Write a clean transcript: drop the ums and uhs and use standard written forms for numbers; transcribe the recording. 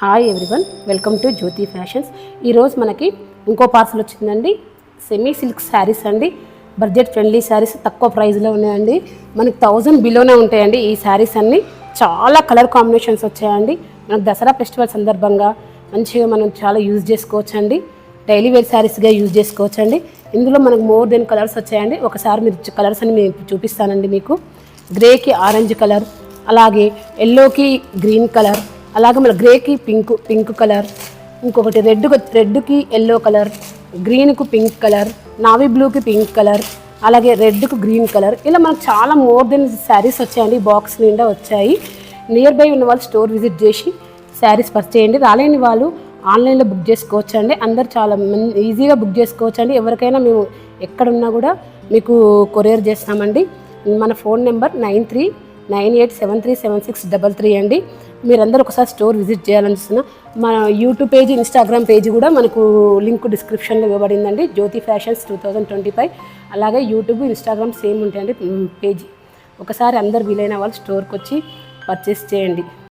Hi everyone, welcome to Jyothi fashions. ఈరోజు మనకి ఇంకో పార్సల్ వచ్చిందండి. సెమీ సిల్క్ శారీస్ అండి. బడ్జెట్ ఫ్రెండ్లీ శారీస్ తక్కువ ప్రైస్లో ఉన్నాయండి. మనకి 1000 బిలోనే ఉంటాయండి. ఈ శారీస్ అన్నీ చాలా కలర్ కాంబినేషన్స్ వచ్చాయండి. మనకు దసరా ఫెస్టివల్ సందర్భంగా మంచిగా మనం చాలా యూజ్ చేసుకోవచ్చండి. డైలీ వేర్ శారీస్గా యూజ్ చేసుకోవచ్చండి. ఇందులో మనకు మోర్ దెన్ కలర్స్ వచ్చాయండి. ఒకసారి మీరు కలర్స్ అని నేను చూపిస్తానండి. మీకు గ్రేకి ఆరెంజ్ కలర్, అలాగే ఎల్లోకి గ్రీన్ కలర్, అలాగే మన గ్రేకి పింక్ కలర్, ఇంకొకటి రెడ్కి ఎల్లో కలర్, గ్రీన్కు పింక్ కలర్, నావీ బ్లూకి పింక్ కలర్, అలాగే రెడ్కు గ్రీన్ కలర్. ఇలా మనకు చాలా మోర్ దెన్ శారీస్ వచ్చాయండి. బాక్స్ నిండా వచ్చాయి. నియర్ బై ఉన్న వాళ్ళు స్టోర్ విజిట్ చేసి శారీస్ పర్చేస్ చేయండి. రాలేని వాళ్ళు ఆన్లైన్లో బుక్ చేసుకోవచ్చండి. అందరు చాలా ఈజీగా బుక్ చేసుకోవచ్చండి. ఎవరికైనా మేము ఎక్కడున్నా కూడా మీకు కొరియర్ చేస్తామండి. మన ఫోన్ నెంబర్ 9398737633 అండి. మీరందరూ ఒకసారి స్టోర్ విజిట్ చేయాలనిస్తున్నా. మన యూట్యూబ్ పేజ్, ఇన్స్టాగ్రామ్ పేజ్ కూడా మనకు లింక్ డిస్క్రిప్షన్లో ఇవ్వబడిందండి. జ్యోతి ఫ్యాషన్స్ 2025. అలాగే యూట్యూబ్, ఇన్స్టాగ్రామ్ సేమ్ ఉంటాయండి పేజీ. ఒకసారి అందరు వీలైన వాళ్ళు స్టోర్కి వచ్చి పర్చేస్ చేయండి.